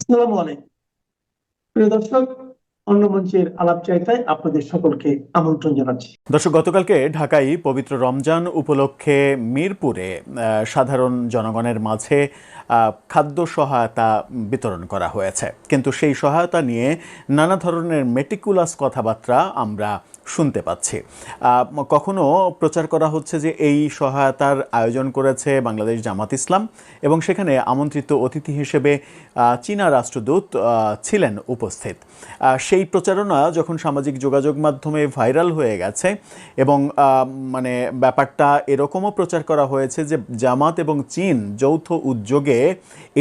আসসালামু আলাইকুম প্রিয় দর্শক, অন্য মঞ্চের আলাপচারিতায় আপনাদের সকলকে আমন্ত্রণ জানাচ্ছি। দর্শক, গতকালকে ঢাকায় পবিত্র রমজান উপলক্ষে মিরপুরে সাধারণ জনগণের মাঝে খাদ্য সহায়তা বিতরণ করা হয়েছে, কিন্তু সেই সহায়তা নিয়ে নানা ধরনের মেটিকুলাস কথাবার্তা আমরা শুনতে পাচ্ছি। কখনো প্রচার করা হচ্ছে যে এই সহায়তার আয়োজন করেছে বাংলাদেশ জামাত ইসলাম এবং সেখানে আমন্ত্রিত অতিথি হিসেবে চীনা রাষ্ট্রদূত ছিলেন উপস্থিত। সেই প্রচারণা যখন সামাজিক যোগাযোগ মাধ্যমে ভাইরাল হয়ে গেছে এবং মানে ব্যাপারটা এরকমও প্রচার করা হয়েছে যে জামাত এবং চীন যৌথ উদ্যোগে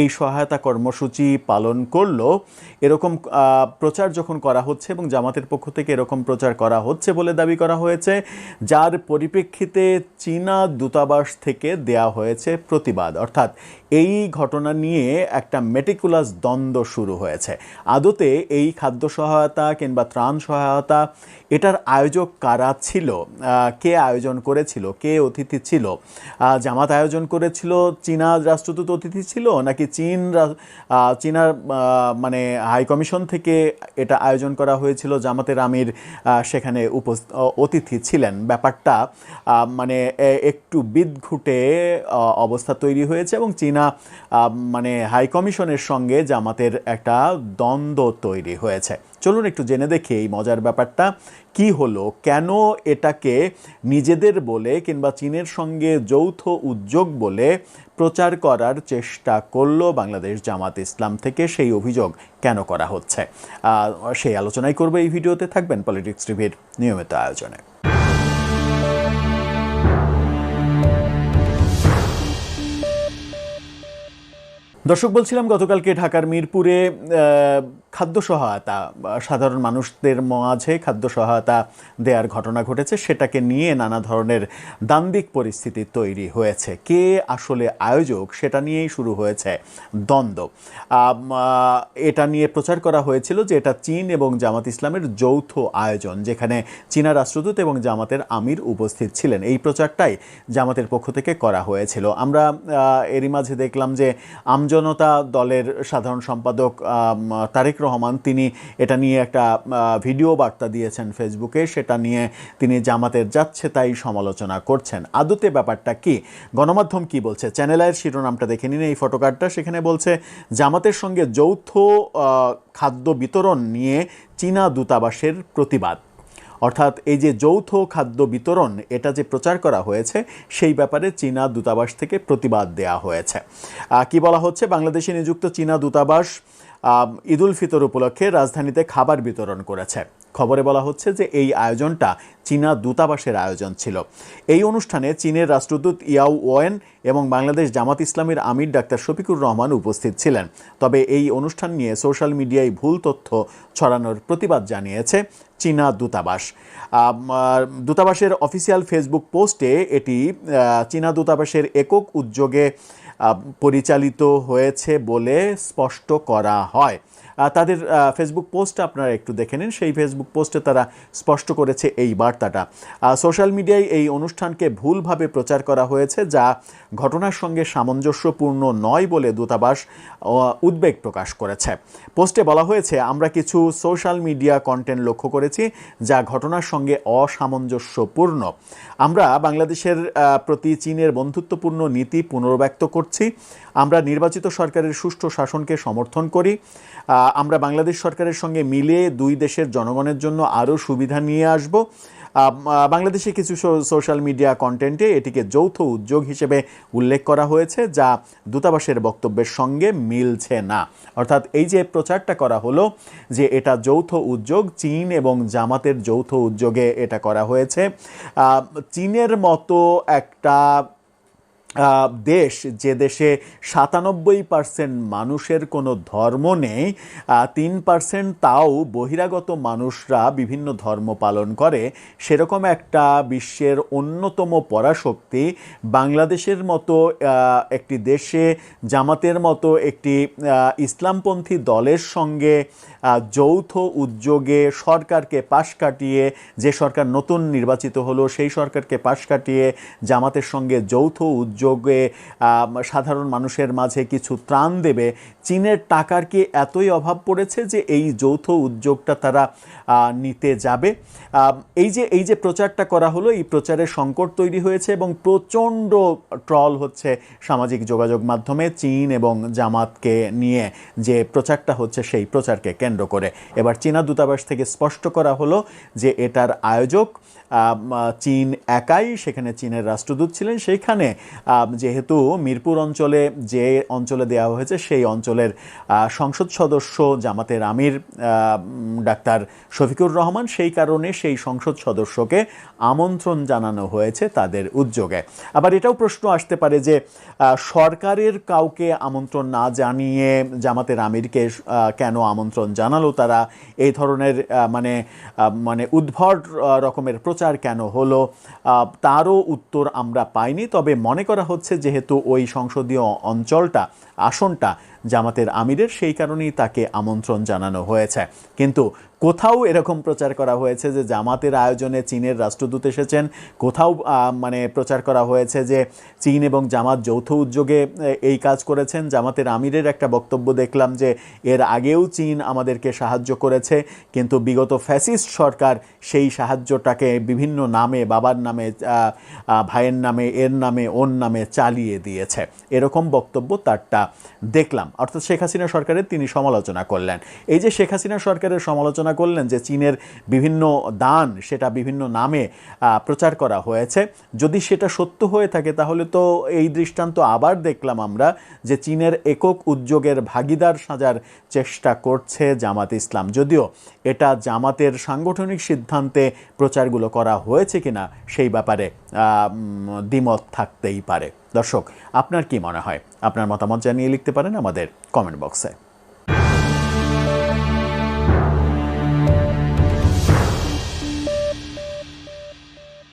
এই সহায়তা কর্মসূচি পালন করলো, এরকম প্রচার যখন করা হচ্ছে এবং জামাতের পক্ষ থেকে এরকম প্রচার করা হচ্ছে বলে দাবি করা হয়েছে, যার পরিপ্রেক্ষিতে চীনা দূতাবাস থেকে দেয়া হয়েছে প্রতিবাদ। অর্থাৎ এই ঘটনা নিয়ে একটা মেটিকুলাস দ্বন্দ্ব শুরু হয়েছে। আদতে এই খাদ্য সহায়তা কিংবা ত্রাণ সহায়তা এটার আয়োজক কারা ছিল, কে আয়োজন করেছিল, কে অতিথি ছিল? জামাত আয়োজন করেছিল, চীনা রাষ্ট্রদূত অতিথি ছিল, নাকি চীনার মানে হাই কমিশন থেকে এটা আয়োজন করা হয়েছিল, জামাতের আমির সেখানে অতিথি ছিলেন? ব্যাপারটা মানে একটু বিদঘুটে অবস্থা তৈরি হয়েছে এবং চীনা মানে হাই কমিশনের সঙ্গে জামাতের একটা দ্বন্দ্ব তৈরি হয়েছে। চলুন একটু জেনে দেখি এই মজার ব্যাপারটা কি হলো, কেন এটাকে নিজেদের বলে কিংবা চীনের সঙ্গে যৌথ উদ্যোগ বলে প্রচার করার চেষ্টা করলো বাংলাদেশ জামাত ইসলাম থেকে, সেই অভিযোগ কেন করা হচ্ছে সেই আলোচনাই করবে এই ভিডিওতে। থাকবেন পলিটিক্স টিভির নিয়মিত আয়োজনে। দর্শক, বলছিলাম গতকালকে ঢাকার মিরপুরে খাদ্য সহায়তা, সাধারণ মানুষদের মাঝে খাদ্য সহায়তা দেওয়ার ঘটনা ঘটেছে, সেটাকে নিয়ে নানা ধরনের দ্বান্দ্বিক পরিস্থিতি তৈরি হয়েছে। কে আসলে আয়োজক সেটা নিয়েই শুরু হয়েছে দ্বন্দ্ব। এটা নিয়ে প্রচার করা হয়েছিল যে এটা চীন এবং জামাত ইসলামের যৌথ আয়োজন, যেখানে চীনা রাষ্ট্রদূত এবং জামাতের আমির উপস্থিত ছিলেন। এই প্রচারটাই জামাতের পক্ষ থেকে করা হয়েছিল। আমরা এরই মাঝে দেখলাম যে আমজনতা দলের সাধারণ সম্পাদক তারেক রহমান, তিনি এটা নিয়ে একটা ভিডিও বার্তা দিয়েছেন ফেসবুকে, সেটা নিয়ে তিনি জামাতের যাচ্ছে তাই সমালোচনা করছেন। আদতে ব্যাপারটা কি, গণমাধ্যম কি বলছে? চ্যানেল আইয়ের শিরোনামটা দেখে নিন, এই ফটোকার্ডটা। সেখানে বলছে জামাতের সঙ্গে যৌথ খাদ্য বিতরণ নিয়ে চীনা দূতাবাসের প্রতিবাদ। অর্থাৎ এই যে যৌথ খাদ্য বিতরণ, এটা যে প্রচার করা হয়েছে, সেই ব্যাপারে চীনা দূতাবাস থেকে প্রতিবাদ দেয়া হয়েছে। কি বলা হচ্ছে? বাংলাদেশে নিযুক্ত চীনা দূতাবাস ঈদুল ফিতর উপলক্ষে রাজধানীতে খাবার বিতরণ করেছে। খবরে বলা হচ্ছে যে এই আয়োজনটা চীনা দূতাবাসের আয়োজন ছিল। এই অনুষ্ঠানে চীনের রাষ্ট্রদূত ইয়াও ওয়েন এবং বাংলাদেশ জামাত ইসলামের আমির ডাক্তার শফিকুর রহমান উপস্থিত ছিলেন। তবে এই অনুষ্ঠান নিয়ে সোশ্যাল মিডিয়ায় ভুল তথ্য ছড়ানোর প্রতিবাদ জানিয়েছে চীনা দূতাবাস। দূতাবাসের অফিসিয়াল ফেসবুক পোস্টে এটি চীনা দূতাবাসের একক উদ্যোগে পরিচালিত হয়েছে বলে স্পষ্ট করা হয়। তাদের ফেসবুক পোস্ট আপনারা একটু দেখে নিন। সেই ফেসবুক পোস্টে তারা স্পষ্ট করেছে এই বার্তাটা। সোশ্যাল মিডিয়ায় এই অনুষ্ঠানকে ভুলভাবে প্রচার করা হয়েছে, যা ঘটনার সঙ্গে সামঞ্জস্যপূর্ণ নয় বলে দূতাবাস উদ্বেগ প্রকাশ করেছে। পোস্টে বলা হয়েছে, আমরা কিছু সোশ্যাল মিডিয়া কন্টেন্ট লক্ষ্য করেছি যা ঘটনার সঙ্গে অসামঞ্জস্যপূর্ণ। আমরা বাংলাদেশের প্রতি চীনের বন্ধুত্বপূর্ণ নীতি পুনর্ব্যক্ত করছি। আমরা নির্বাচিত সরকারের সুষ্ঠু শাসনকে সমর্থন করি। আমরা বাংলাদেশ সরকারের সঙ্গে মিলে দুই দেশের জনগণের জন্য আরও সুবিধা নিয়ে আসব। বাংলাদেশে কিছু সোশ্যাল মিডিয়া কন্টেন্টে এটিকে যৌথ উদ্যোগ হিসেবে উল্লেখ করা হয়েছে, যা দূতাবাসের বক্তব্যের সঙ্গে মিলছে না। অর্থাৎ এই যে প্রচারটা করা হলো যে এটা যৌথ উদ্যোগ, চীন এবং জামাতের যৌথ উদ্যোগে এটা করা হয়েছে। চীনের মতো একটা দেশ, যে দেশে 97% মানুষের কোনো ধর্ম নেই, 3% তাও বহিরাগত মানুষরা বিভিন্ন ধর্ম পালন করে, সেরকম একটা বিশ্বের অন্যতম পরাশক্তি বাংলাদেশের মতো একটি দেশে জামাতের মতো একটি ইসলামপন্থী দলের সঙ্গে যৌথ উদ্যোগে সরকারকে পাশ কাটিয়ে, যে সরকার নতুন নির্বাচিত হলো সেই সরকারকে পাশ কাটিয়ে জামাতের সঙ্গে যৌথ উদ্যোগ উদ্যোগে সাধারণ মানুষের মাঝে কিছু ত্রাণ দেবে, চীনের টাকার কি এতই অভাব পড়েছে যে এই যৌথ উদ্যোগটা তারা নিতে যাবে? এই যে প্রচারটা করা হলো, এই প্রচারের সংকট তৈরি হয়েছে এবং প্রচণ্ড ট্রল হচ্ছে সামাজিক যোগাযোগ মাধ্যমে চীন এবং জামাতকে নিয়ে যে প্রচারটা হচ্ছে সেই প্রচারকে কেন্দ্র করে। এবার চীনা দূতাবাস থেকে স্পষ্ট করা হলো যে এটার আয়োজক চীন একাই, সেখানে চীনের রাষ্ট্রদূত ছিলেন। সেইখানে যেহেতু মিরপুর অঞ্চলে যে অঞ্চলে দেওয়া হয়েছে সেই অঞ্চলের সংসদ সদস্য জামাতের আমির ডাক্তার শফিকুর রহমান, সেই কারণে সেই সংসদ সদস্যকে আমন্ত্রণ জানানো হয়েছে তাদের উদ্যোগে। আবার এটাও প্রশ্ন আসতে পারে যে সরকারের কাউকে আমন্ত্রণ না জানিয়ে জামাতের আমিরকে কেন আমন্ত্রণ জানালো তারা? এই ধরনের মানে উদ্ভট রকমের প্রচার কেন হলো, তারও উত্তর আমরা পাইনি। তবে মনে করা হচ্ছে যেহেতু ওই সংসদীয় অঞ্চলটা, আসনটা জামাতের আমিরের, সেই কারণেই তাকে আমন্ত্রণ জানানো হয়েছে। কিন্তু কোথাও এরকম প্রচার করা হয়েছে যে জামাতের আয়োজনে চীনের রাষ্ট্রদূত এসেছেন, কোথাও প্রচার করা হয়েছে যে চীন এবং জামাত যৌথ উদ্যোগে এই কাজ করেছেন। জামাতের আমিরের একটা বক্তব্য দেখলাম যে এর আগেও চীন আমাদেরকে সাহায্য করেছে, কিন্তু বিগত ফ্যাসিস্ট সরকার সেই সাহায্যটাকে বিভিন্ন নামে, বাবার নামে, ভাইয়ের নামে, এর নামে, ওর নামে চালিয়ে দিয়েছে, এরকম বক্তব্য তারটা দেখলাম। অর্থাৎ শেখ হাসিনা সরকারের তিনি সমালোচনা করলেন। এই যে শেখ হাসিনা সরকারের সমালোচনা করলেন যে চীনের বিভিন্ন দান সেটা বিভিন্ন নামে প্রচার করা হয়েছে, যদি সেটা সত্য হয়ে থাকে তাহলে তো এই দৃষ্টান্ত আবার দেখলাম আমরা যে চীনের একক উদ্যোগের ভাগিদার সাজার চেষ্টা করছে জামাত ইসলাম। যদিও এটা জামাতের সাংগঠনিক সিদ্ধান্তে প্রচারগুলো করা হয়েছে কিনা সেই ব্যাপারে দ্বিমত থাকতেই পারে। দর্শক, আপনার কি মনে হয়? আপনার মতামত জানিয়ে লিখতে পারেন আমাদের কমেন্ট বক্সে।